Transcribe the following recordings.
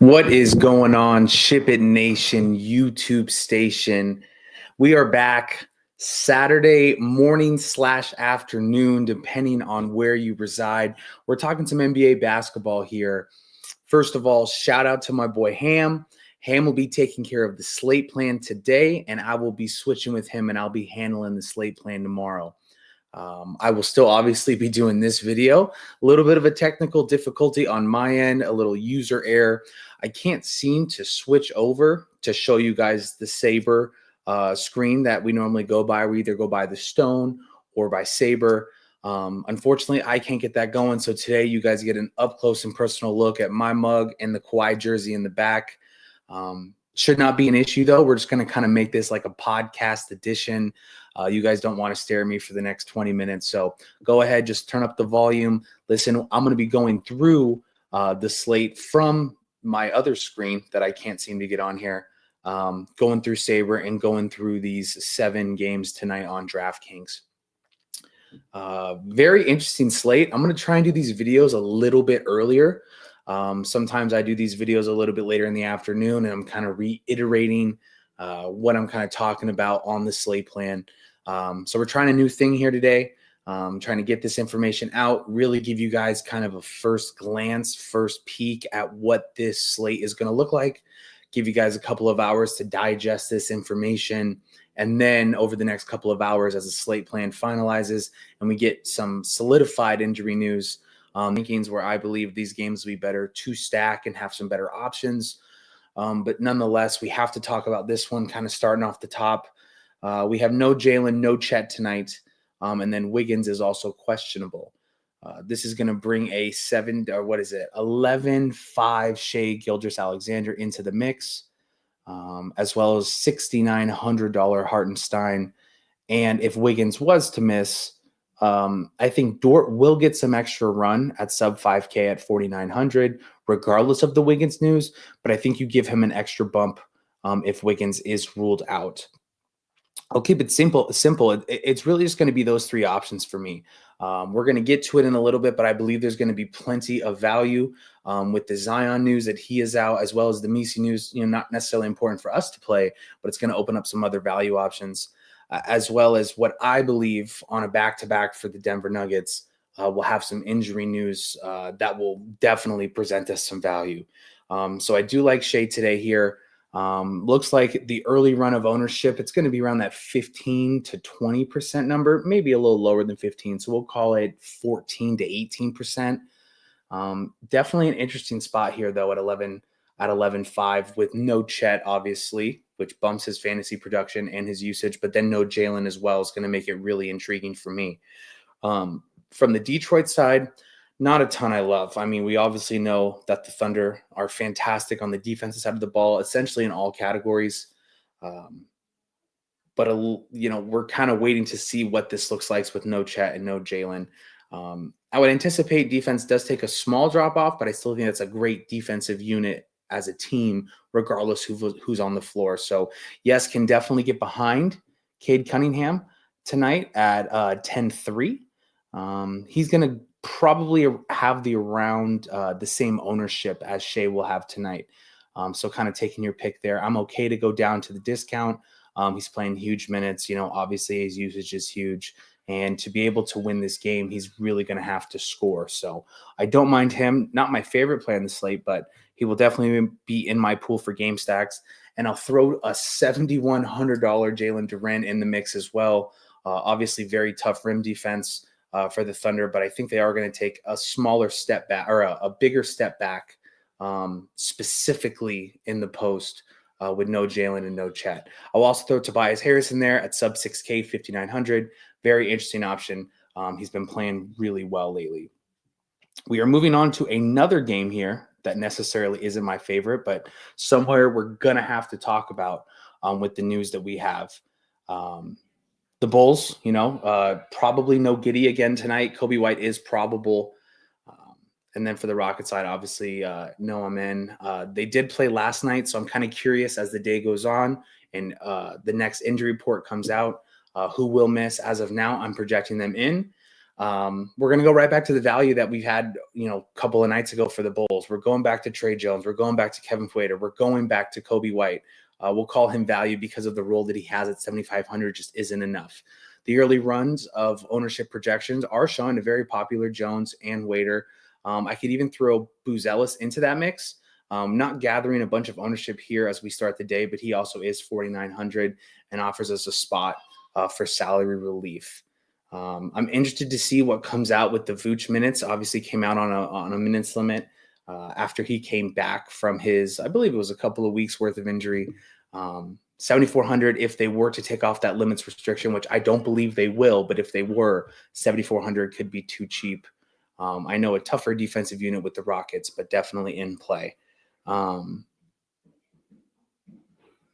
What is going on, SHIPIT Nation YouTube station? We are back Saturday morning / afternoon, depending on where you reside. We're talking some NBA basketball here. First of all, shout out to my boy Ham. Ham will be taking care of the slate plan today, and I will be switching with him, and I'll be handling the slate plan tomorrow. I will still obviously be doing this video. A little bit of a technical difficulty on my end, a little user error. I can't seem to switch over to show you guys the Sabre screen that we normally go by. We either go by the Stone or by Sabre. Unfortunately, I can't get that going. So today you guys get an up close and personal look at my mug and the Kawhi jersey in the back. Should not be an issue, though. We're just going to kind of make this like a podcast edition. You guys don't want to stare at me for the next 20 minutes. So go ahead, just turn up the volume. Listen, I'm going to be going through the slate from my other screen that I can't seem to get on here, going through Sabre and going through these 7 games tonight on DraftKings. Very interesting slate. I'm going to try and do these videos a little bit earlier. Sometimes I do these videos a little bit later in the afternoon, and I'm kind of reiterating what I'm kind of talking about on the slate plan. So we're trying a new thing here today. Trying to get this information out, really give you guys kind of a first glance, first peek at what this slate is going to look like, give you guys a couple of hours to digest this information. And then over the next couple of hours, as the slate plan finalizes and we get some solidified injury news, rankings where I believe these games will be better to stack and have some better options. But nonetheless, we have to talk about this one kind of starting off the top. We have no Jalen, no Chet tonight. And then Wiggins is also questionable. This is going to bring a 11-5 Shai Gilgeous-Alexander into the mix, as well as $6,900 Hartenstein. And if Wiggins was to miss, I think Dort will get some extra run at sub 5K at 4,900, regardless of the Wiggins news. But I think you give him an extra bump if Wiggins is ruled out. I'll keep it simple. It's really just going to be those 3 options for me. We're going to get to it in a little bit, but I believe there's going to be plenty of value with the Zion news that he is out, as well as the Messi news. Not necessarily important for us to play, but it's going to open up some other value options, as well as what I believe on a back-to-back for the Denver Nuggets. We'll have some injury news that will definitely present us some value. So I do like Shai today here. Looks like the early run of ownership, it's going to be around that 15 to 20% number, maybe a little lower than 15. So we'll call it 14 to 18%. Definitely an interesting spot here, though, at 11.5 with no Chet, obviously, which bumps his fantasy production and his usage, but then no Jalen as well is going to make it really intriguing for me. From the Detroit side, not a ton I love. I mean, we obviously know that the Thunder are fantastic on the defensive side of the ball, essentially in all categories. But we're kind of waiting to see what this looks like with no Chet and no Jalen. I would anticipate defense does take a small drop off, but I still think it's a great defensive unit as a team, regardless who's on the floor. So yes, can definitely get behind Cade Cunningham tonight at 10-3. He's going to probably have around the same ownership as Shai will have tonight. So kind of taking your pick there. I'm okay to go down to the discount. He's playing huge minutes. Obviously his usage is huge. And to be able to win this game, he's really going to have to score. So I don't mind him. Not my favorite play on the slate, but he will definitely be in my pool for game stacks. And I'll throw a $7,100 Jalen Duren in the mix as well. Obviously very tough rim defense for the Thunder, but I think they are going to take a smaller step back or a bigger step back, specifically in the post with no Jalen and no Chet. I'll also throw Tobias Harris in there at sub 6K, 5,900. Very interesting option. He's been playing really well lately. We are moving on to another game here that necessarily isn't my favorite, but somewhere we're going to have to talk about with the news that we have. The Bulls, probably no Giddey again tonight. Kobe White is probable. And then for the Rocket side, obviously, no Amen. They did play last night, so I'm kind of curious as the day goes on and the next injury report comes out, who will miss. As of now, I'm projecting them in. We're going to go right back to the value that we've had, a couple of nights ago for the Bulls. We're going back to Trey Jones. We're going back to Kevin Huerter. We're going back to Kobe White. We'll call him value because of the role that he has at 7,500 just isn't enough. The early runs of ownership projections are showing a very popular Jones and Huerter. I could even throw Buzelis into that mix. Not gathering a bunch of ownership here as we start the day, but he also is 4,900 and offers us a spot for salary relief. I'm interested to see what comes out with the Vooch minutes. Obviously came out on a minutes limit after he came back from his, I believe it was a couple of weeks worth of injury. 7,400 if they were to take off that limits restriction, which I don't believe they will, but if they were, 7,400 could be too cheap. I know a tougher defensive unit with the Rockets, but definitely in play.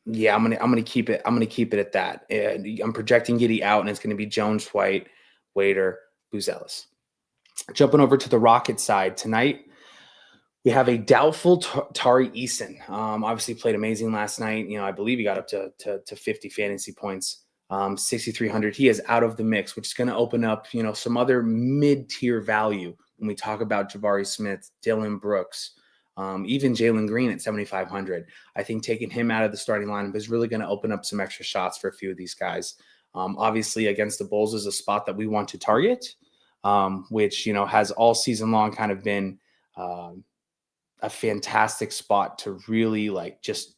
Yeah, I'm gonna keep it. I'm gonna keep it at that. I'm projecting Giddey out, and it's gonna be Jones, White, Huerter, Buzelis. Jumping over to the Rockets side tonight, we have a doubtful Tari Eason. Obviously played amazing last night. I believe he got up to 50 fantasy points. 6,300. He is out of the mix, which is going to open up, some other mid-tier value when we talk about Jabari Smith, Dylan Brooks, even Jalen Green at 7,500. I think taking him out of the starting lineup is really going to open up some extra shots for a few of these guys. Obviously, against the Bulls is a spot that we want to target, which, has all season long kind of been a fantastic spot to really just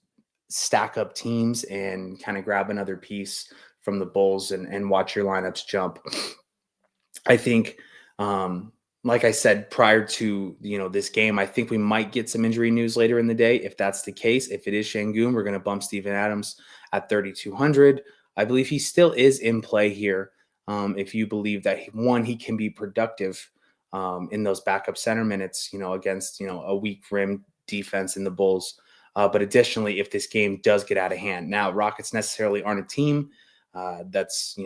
stack up teams and kind of grab another piece from the Bulls and watch your lineups jump. I think, like I said, prior to, this game, I think we might get some injury news later in the day. If that's the case, if it is Şengün, we're going to bump Steven Adams at 3,200. I believe he still is in play here. If you believe that he can be productive in those backup center minutes, against, a weak rim defense in the Bulls. But additionally, if this game does get out of hand, now Rockets necessarily aren't a team that's,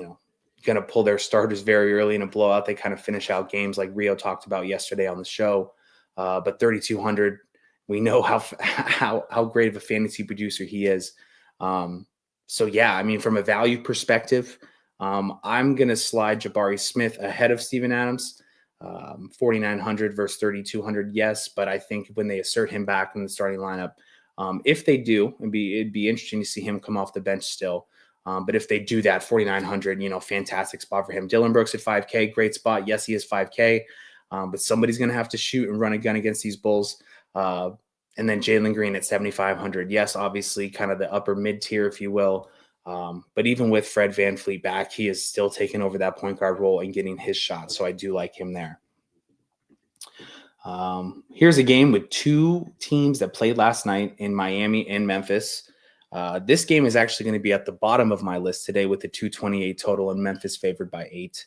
going to pull their starters very early in a blowout. They kind of finish out games like Rio talked about yesterday on the show. But 3,200, we know how great of a fantasy producer he is. So yeah, I mean, from a value perspective, I'm going to slide Jabari Smith ahead of Steven Adams. 4,900 versus 3,200. Yes. But I think when they assert him back in the starting lineup, if they do, it'd be interesting to see him come off the bench still. But if they do that, 4,900, fantastic spot for him. Dylan Brooks at 5K, great spot. Yes, he is 5K, but somebody's going to have to shoot and run a gun against these Bulls. And then Jalen Green at 7,500. Yes, obviously kind of the upper mid-tier, if you will. But even with Fred VanVleet back, he is still taking over that point guard role and getting his shot. So I do like him there. Here's a game with two teams that played last night in Miami and Memphis. This game is actually going to be at the bottom of my list today with the 228 total and Memphis favored by 8.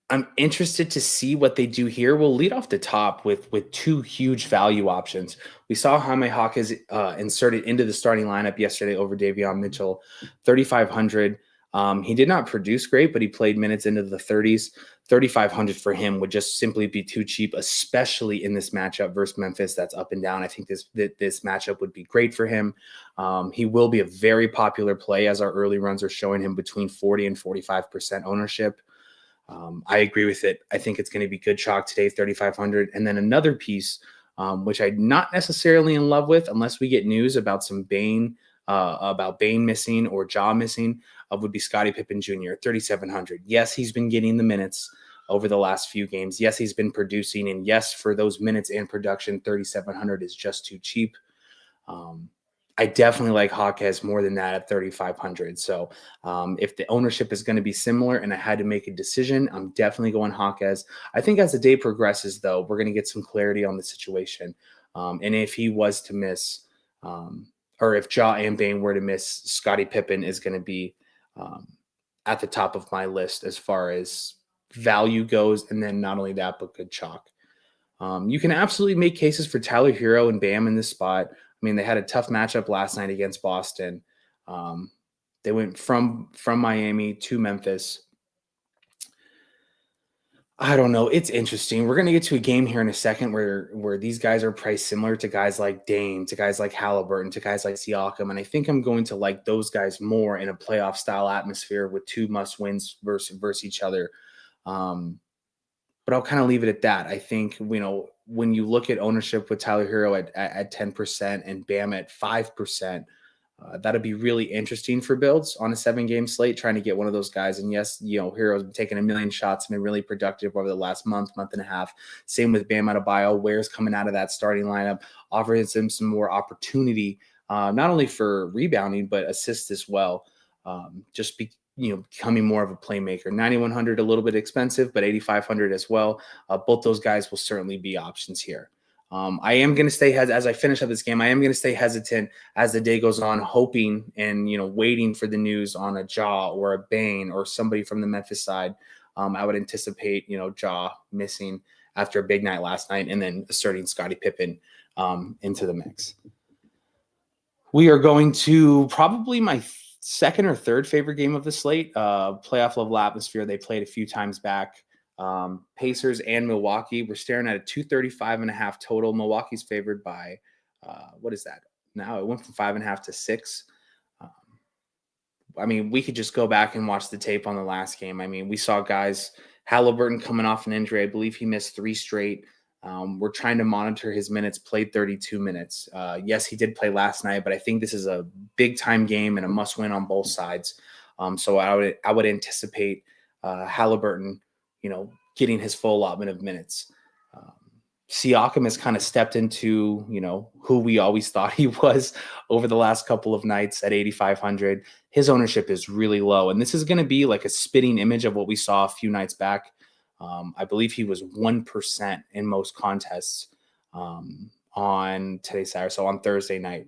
I'm interested to see what they do here. We'll lead off the top with two huge value options. We saw Jaime Hawkins inserted into the starting lineup yesterday over Davion Mitchell, 3,500. He did not produce great, but he played minutes into the 30s. 3,500 for him would just simply be too cheap, especially in this matchup versus Memphis that's up and down. I think this matchup would be great for him. He will be a very popular play as our early runs are showing him between 40 and 45% ownership. I agree with it. I think it's going to be good chalk today, 3,500. And then another piece, which I'm not necessarily in love with, unless we get news about some Bain missing or Jaw missing, would be Scottie Pippen Jr. 3,700. Yes, he's been getting the minutes over the last few games. Yes, he's been producing. And yes, for those minutes and production, 3,700 is just too cheap. I definitely like Hawkes more than that at 3,500. So if the ownership is going to be similar and I had to make a decision, I'm definitely going Hawkes. I think as the day progresses, though, we're going to get some clarity on the situation. And if he was to miss, or if Ja and Bain were to miss, Scottie Pippen is going to be at the top of my list as far as value goes. And then not only that, but good chalk. You can absolutely make cases for Tyler Hero and Bam in this spot. I mean, they had a tough matchup last night against Boston. They went from Miami to Memphis. I don't know. It's interesting. We're going to get to a game here in a second where these guys are priced similar to guys like Dame, to guys like Halliburton, to guys like Siakam, and I think I'm going to like those guys more in a playoff style atmosphere with two must wins versus each other. But I'll kind of leave it at that. I think, when you look at ownership with Tyler Hero at 10% and Bam at 5%, that'd be really interesting for builds on a 7-game slate, trying to get one of those guys. And yes, Hero's been taking a million shots, been really productive over the last month and a half. Same with Bam Adebayo. Ware's coming out of that starting lineup, offering him some more opportunity, not only for rebounding, but assists as well. Becoming more of a playmaker. 9,100, a little bit expensive, but 8,500 as well. Both those guys will certainly be options here. I am going to stay, as I finish up this game, I am going to stay hesitant as the day goes on, hoping and, waiting for the news on a Ja or a Bane or somebody from the Memphis side. I would anticipate, Ja missing after a big night last night and then asserting Scottie Pippen into the mix. We are going to probably my second or third favorite game of the slate, playoff level atmosphere. They played a few times back. Pacers and Milwaukee. We're staring at a 235.5 total. Milwaukee's favored by, what is that? Now it went from 5.5 to 6. We could just go back and watch the tape on the last game. We saw guys, Halliburton coming off an injury. I believe he missed 3 straight. We're trying to monitor his minutes, played 32 minutes. Yes, he did play last night, but I think this is a big time game and a must win on both sides. So I would anticipate Halliburton, getting his full allotment of minutes. Siakam has kind of stepped into, who we always thought he was over the last couple of nights at 8,500. His ownership is really low. And this is going to be like a spitting image of what we saw a few nights back. I believe he was 1% in most contests on today's Saturday, so on Thursday night.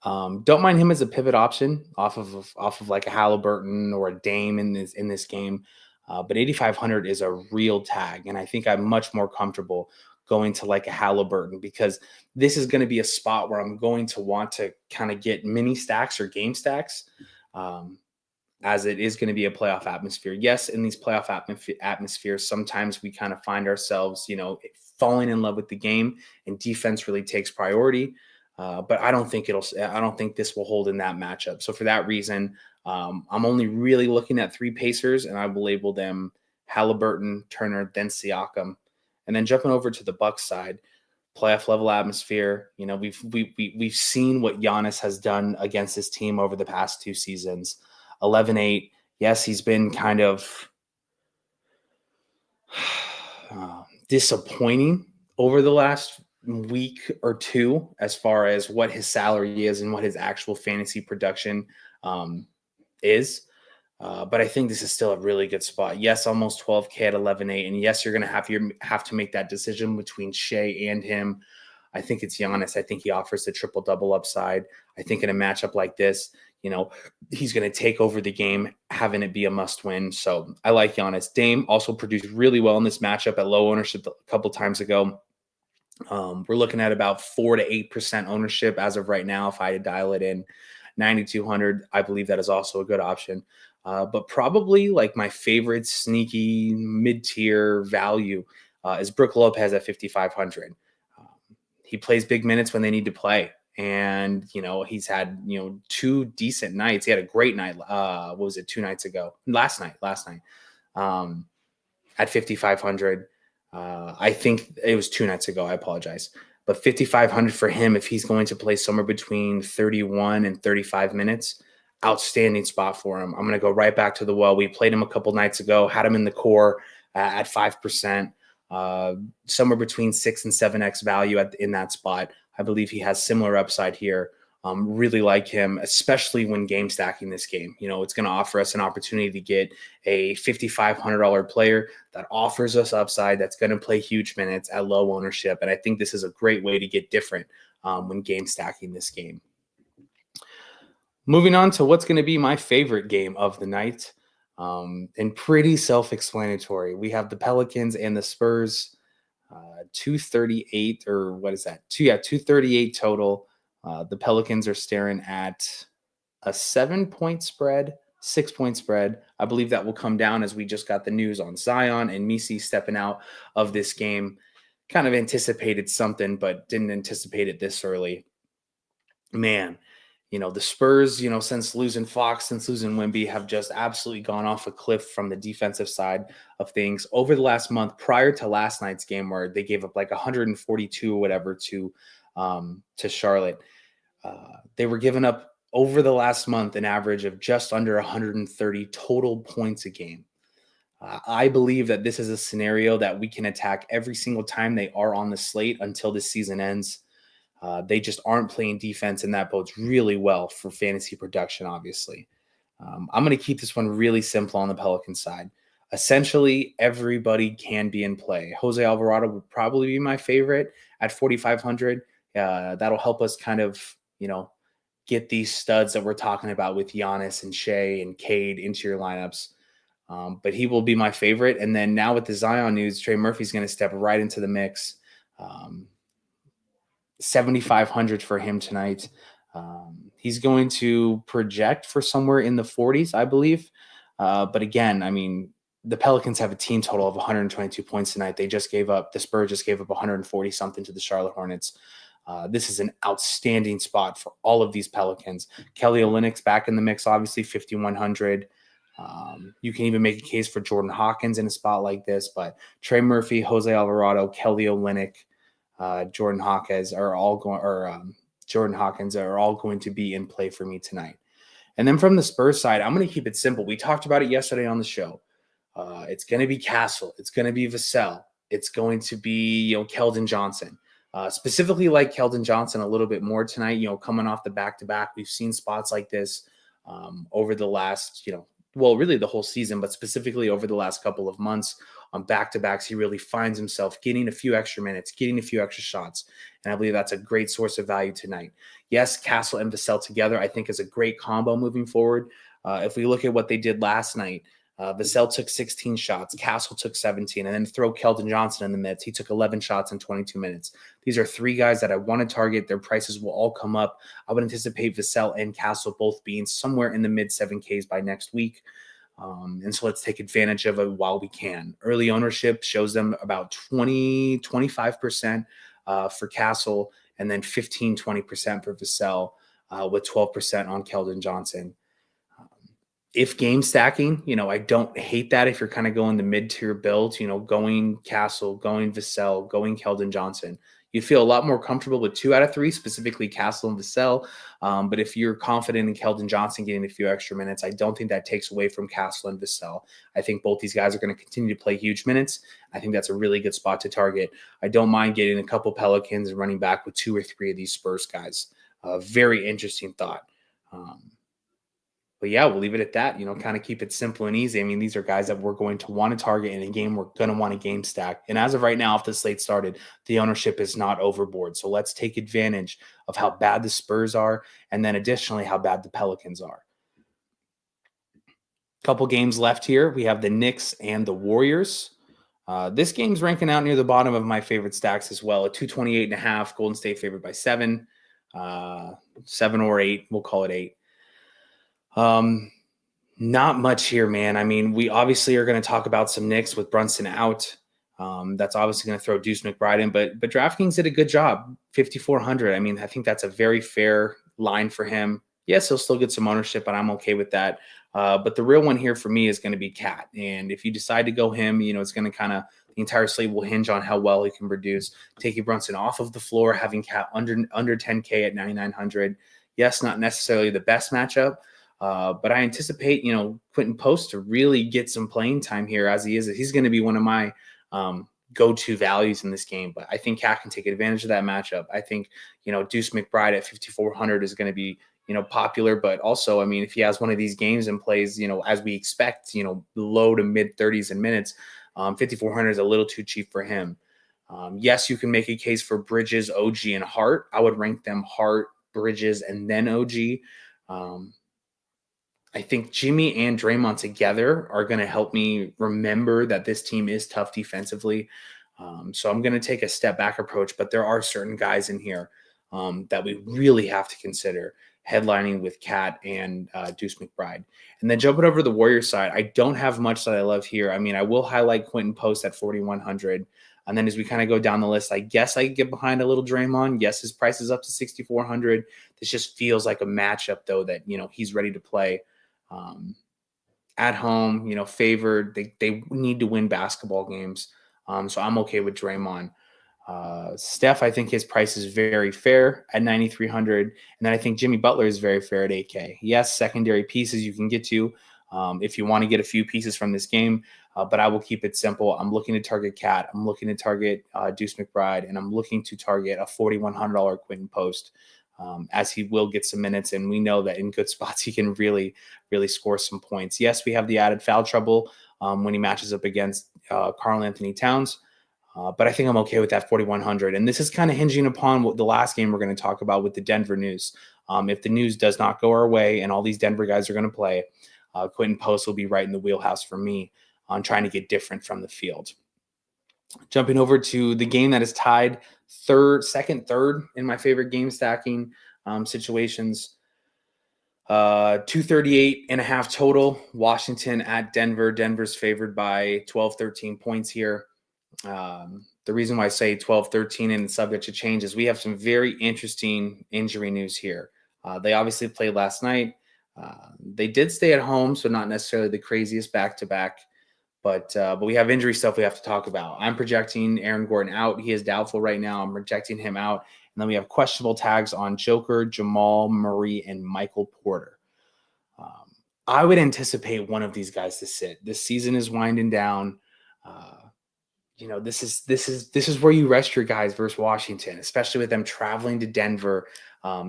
Don't mind him as a pivot option off of like a Halliburton or a Dame in this game. But 8,500 is a real tag. And I think I'm much more comfortable going to like a Halliburton, because this is going to be a spot where I'm going to want to kind of get mini stacks or game stacks, as it is going to be a playoff atmosphere. Yes, in these playoff atmospheres, sometimes we kind of find ourselves, falling in love with the game and defense really takes priority. But I don't think this will hold in that matchup. So for that reason, I'm only really looking at 3 Pacers, and I will label them Halliburton, Turner, then Siakam. And then jumping over to the Bucks side, playoff level atmosphere. We've seen what Giannis has done against this team over the past 2 seasons. 11-8. Yes, he's been kind of disappointing over the last week or two as far as what his salary is and what his actual fantasy production is. But I think this is still a really good spot. Yes, almost 12K at 11-8. And yes, you're going to have to make that decision between Shea and him. I think it's Giannis. I think he offers the triple-double upside. I think in a matchup like this, he's going to take over the game, having it be a must-win. So I like Giannis. Dame also produced really well in this matchup at low ownership a couple times ago. We're looking at about 4 to 8% ownership as of right now. If I had to dial it in, 9,200, I believe that is also a good option. But probably like my favorite sneaky mid-tier value is Brook Lopez at 5,500. He plays big minutes when they need to play. And, he's had, 2 decent nights. He had a great night. What was it? 2 nights ago? Last night. At 5,500. I think it was 2 nights ago. I apologize. But 5,500 for him, if he's going to play somewhere between 31 and 35 minutes, outstanding spot for him. I'm going to go right back to the well. We played him a couple nights ago, had him in the core at 5%, somewhere between 6 and 7x value in that spot. I believe he has similar upside here. Really like him, especially when game stacking this game. It's going to offer us an opportunity to get a $5,500 player that offers us upside, that's going to play huge minutes at low ownership. And I think this is a great way to get different when game stacking this game. Moving on to what's going to be my favorite game of the night, and pretty self-explanatory. We have the Pelicans and the Spurs, 238, or what is that? 238 total. The Pelicans are staring at a 7-point spread, 6-point spread, I believe that will come down as we just got the news on Zion and Misi stepping out of this game. Kind of anticipated something, but didn't anticipate it this early. Man, the Spurs, since losing Fox, since losing Wemby, have just absolutely gone off a cliff from the defensive side of things over the last month, prior to last night's game where they gave up like 142 or whatever to Charlotte. They were giving up over the last month an average of just under 130 total points a game. I believe that this is a scenario that we can attack every single time they are on the slate until this season ends. They just aren't playing defense, and that bodes really well for fantasy production, obviously. I'm going to keep this one really simple on the Pelican side. Essentially, everybody can be in play. Jose Alvarado would probably be my favorite at 4,500. That'll help us kind of, get these studs that we're talking about with Giannis and Shea and Cade into your lineups. But he will be my favorite. And then now with the Zion news, Trey Murphy's going to step right into the mix. 7,500 for him tonight. He's going to project for somewhere in the 40s, I believe. But again, I mean, the Pelicans have a team total of 122 points tonight. The Spurs just gave up 140 something to the Charlotte Hornets. This is an outstanding spot for all of these Pelicans. Kelly Olynyk's back in the mix, obviously 5,100. You can even make a case for Jordan Hawkins in a spot like this, but Trey Murphy, Jose Alvarado, Kelly Olynyk, Jordan Hawkins are all going to be in play for me tonight. And then from the Spurs side, I'm going to keep it simple. We talked about it yesterday on the show. It's going to be Castle. It's going to be Vassell. It's going to be, Keldon Johnson. Specifically like Keldon Johnson a little bit more tonight, coming off the back-to-back. We've seen spots like this over the last, really the whole season, but specifically over the last couple of months on back-to-backs. He really finds himself getting a few extra minutes, getting a few extra shots. And I believe that's a great source of value tonight. Yes, Castle and Vassell together, I think, is a great combo moving forward. If we look at what they did last night, Vassell took 16 shots, Castle took 17, and then throw Keldon Johnson in the midst. He took 11 shots in 22 minutes. These are three guys that I want to target. Their prices will all come up. I would anticipate Vassell and Castle both being somewhere in the mid 7Ks by next week. And so let's take advantage of it while we can. Early ownership shows them about 25% for Castle, and then 15-20% for Vassell, with 12% on Keldon Johnson. If game stacking, I don't hate that if you're kind of going the mid-tier build, going Castle, going Vassell, going Keldon Johnson. You feel a lot more comfortable with 2 out of 3, specifically Castle and Vassell. But if you're confident in Keldon Johnson getting a few extra minutes, I don't think that takes away from Castle and Vassell. I think both these guys are going to continue to play huge minutes. I think that's a really good spot to target. I don't mind getting a couple Pelicans and running back with 2 or 3 of these Spurs guys. Very interesting thought. But yeah, we'll leave it at that, kind of keep it simple and easy. I mean, these are guys that we're going to want to target in a game. We're going to want a game stack. And as of right now, if the slate started, the ownership is not overboard. So let's take advantage of how bad the Spurs are, and then additionally how bad the Pelicans are. Couple games left here. We have the Knicks and the Warriors. This game's ranking out near the bottom of my favorite stacks as well. A 228.5, Golden State favored by 7. 7 or 8. We'll call it 8. Not much here, man. I mean, we obviously are going to talk about some Knicks with Brunson out. That's obviously going to throw Deuce McBride in, but DraftKings did a good job. 5,400. I mean, I think that's a very fair line for him. Yes, he'll still get some ownership, but I'm okay with that. But the real one here for me is going to be Cat. And if you decide to go him, it's going to the entire slate will hinge on how well he can produce. Taking Brunson off of the floor, having Cat under 10K at 9,900. Yes, not necessarily the best matchup. But I anticipate, Quentin Post to really get some playing time here as he is. He's going to be one of my go-to values in this game. But I think Cat can take advantage of that matchup. I think, Deuce McBride at 5,400 is going to be, popular. But also, I mean, if he has one of these games and plays, as we expect, low to mid 30s in minutes, 5,400 is a little too cheap for him. Yes, you can make a case for Bridges, OG, and Hart. I would rank them Hart, Bridges, and then OG. I think Jimmy and Draymond together are going to help me remember that this team is tough defensively. So I'm going to take a step back approach, but there are certain guys in here that we really have to consider. headlining with Cat and Deuce McBride. And then jumping over to the Warriors side, I don't have much that I love here. I mean, I will highlight Quentin Post at 4,100. And then as we kind of go down the list, I guess I could get behind a little Draymond. Yes, his price is up to 6,400. This just feels like a matchup, though, that, he's ready to play. At home, favored. They need to win basketball games. So I'm okay with Draymond. Steph, I think his price is very fair at 9,300. And then I think Jimmy Butler is very fair at 8K. Yes, secondary pieces you can get to if you want to get a few pieces from this game. But I will keep it simple. I'm looking to target Cat. I'm looking to target Deuce McBride. And I'm looking to target a $4,100 Quentin Post. As he will get some minutes, and we know that in good spots he can really, really score some points. Yes, we have the added foul trouble when he matches up against Karl Anthony Towns, but I think I'm okay with that 4,100. And this is kind of hinging upon what the last game we're going to talk about with the Denver News. If the News does not go our way and all these Denver guys are going to play, Quentin Post will be right in the wheelhouse for me on trying to get different from the field. Jumping over to the game that is tied second, third in my favorite game stacking situations. 238.5 total. Washington at Denver. Denver's favored by 12, 13 points here. The reason why I say 12, 13 and subject to change is we have some very interesting injury news here. They obviously played last night. They did stay at home, so not necessarily the craziest back-to-back. But we have injury stuff we have to talk about. I'm projecting Aaron Gordon out. He is doubtful right now. I'm projecting him out. And then we have questionable tags on Joker, Jamal Murray, and Michael Porter. I would anticipate one of these guys to sit. This season is winding down. This is where you rest your guys versus Washington, especially with them traveling to Denver.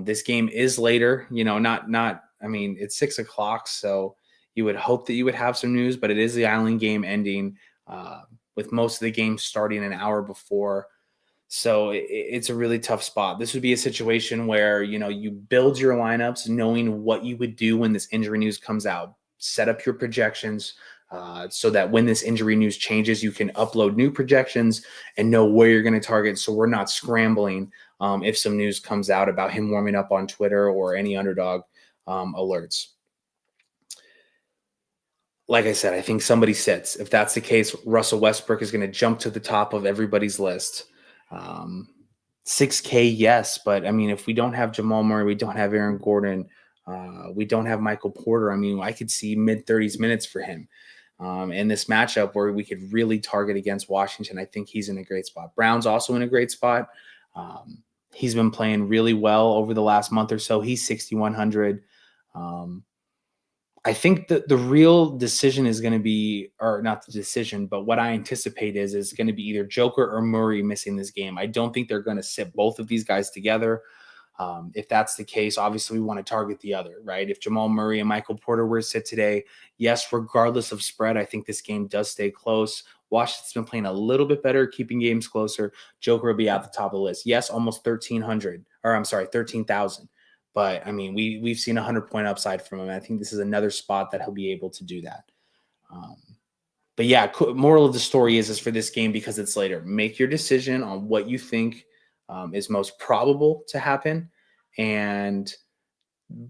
This game is later. It's 6 o'clock, so you would hope that you would have some news, but it is the Island game ending with most of the games starting an hour before. So it's a really tough spot. This would be a situation where, you build your lineups knowing what you would do when this injury news comes out. Set up your projections so that when this injury news changes, you can upload new projections and know where you're going to target. So we're not scrambling if some news comes out about him warming up on Twitter or any underdog alerts. Like I said, I think somebody sits. If that's the case, Russell Westbrook is going to jump to the top of everybody's list. 6K, yes. But, if we don't have Jamal Murray, we don't have Aaron Gordon, we don't have Michael Porter, I could see mid-30s minutes for him. In this matchup where we could really target against Washington, I think he's in a great spot. Brown's also in a great spot. He's been playing really well over the last month or so. He's 6,100. I think that the real decision is going to be, or not the decision, but what I anticipate is going to be either Joker or Murray missing this game. I don't think they're going to sit both of these guys together. If that's the case, obviously we want to target the other, right? If Jamal Murray and Michael Porter were to sit today, yes, regardless of spread, I think this game does stay close. Washington's been playing a little bit better, keeping games closer. Joker will be at the top of the list. Yes, almost 13,000. But, we've seen a 100-point upside from him. I think this is another spot that he'll be able to do that. But, yeah, moral of the story is for this game, because it's later, make your decision on what you think is most probable to happen and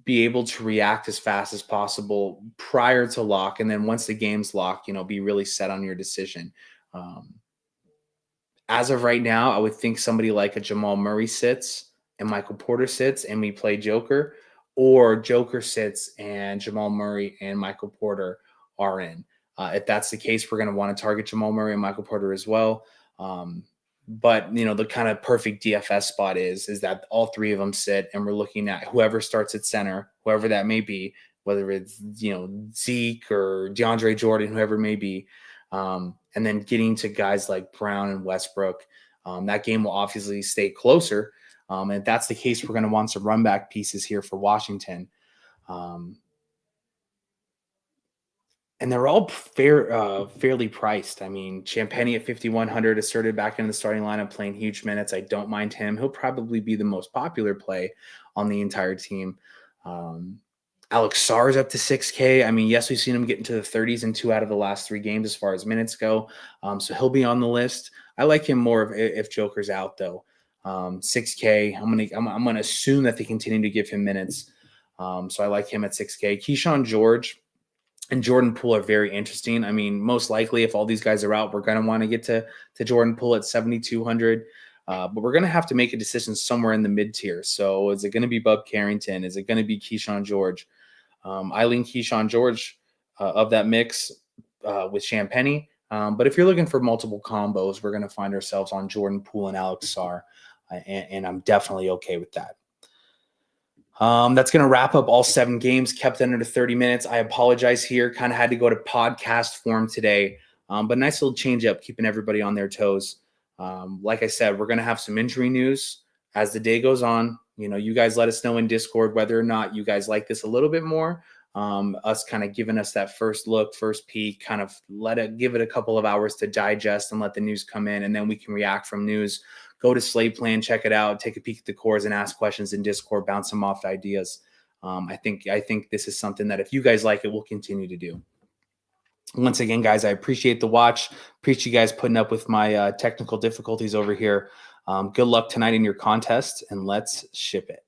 be able to react as fast as possible prior to lock. And then once the game's locked, be really set on your decision. As of right now, I would think somebody like a Jamal Murray sits and Michael Porter sits and we play Joker, or Joker sits and Jamal Murray and Michael Porter are in. If that's the case, we're going to want to target Jamal Murray and Michael Porter as well. But, the kind of perfect DFS spot is that all three of them sit and we're looking at whoever starts at center, whoever that may be, whether it's, Zeke or DeAndre Jordan, whoever it may be. And then getting to guys like Brown and Westbrook. That game will obviously stay closer. And if that's the case, we're going to want some run back pieces here for Washington. And they're all fairly priced. Champagny at 5,100 asserted back into the starting lineup, playing huge minutes. I don't mind him. He'll probably be the most popular play on the entire team. Alex Sarr's up to 6K. Yes, we've seen him get into the 30s in 2 out of the last 3 games as far as minutes go. So he'll be on the list. I like him more if Joker's out, though. 6K. I'm gonna assume that they continue to give him minutes. So I like him at 6K. Keyshawn George and Jordan Poole are very interesting. I mean, most likely, if all these guys are out, we're going to want to get to Jordan Poole at 7,200. But we're going to have to make a decision somewhere in the mid tier. So is it going to be Bub Carrington? Is it going to be Keyshawn George? I lean Keyshawn George of that mix with Champagnie. But if you're looking for multiple combos, we're going to find ourselves on Jordan Poole and Alex Sarr. And I'm definitely okay with that. That's going to wrap up all 7 games, kept under 30 minutes. I apologize here. Kind of had to go to podcast form today, but nice little change up, keeping everybody on their toes. Like I said, we're going to have some injury news as the day goes on. You guys let us know in Discord whether or not you guys like this a little bit more. Us kind of giving us that first look, first peek, kind of give it a couple of hours to digest and let the news come in, and then we can react from news. Go to Slate Plan, check it out, take a peek at the cores and ask questions in Discord, bounce them off ideas. I think this is something that if you guys like it, we'll continue to do. Once again, guys, I appreciate the watch. Appreciate you guys putting up with my technical difficulties over here. Good luck tonight in your contest, and let's ship it.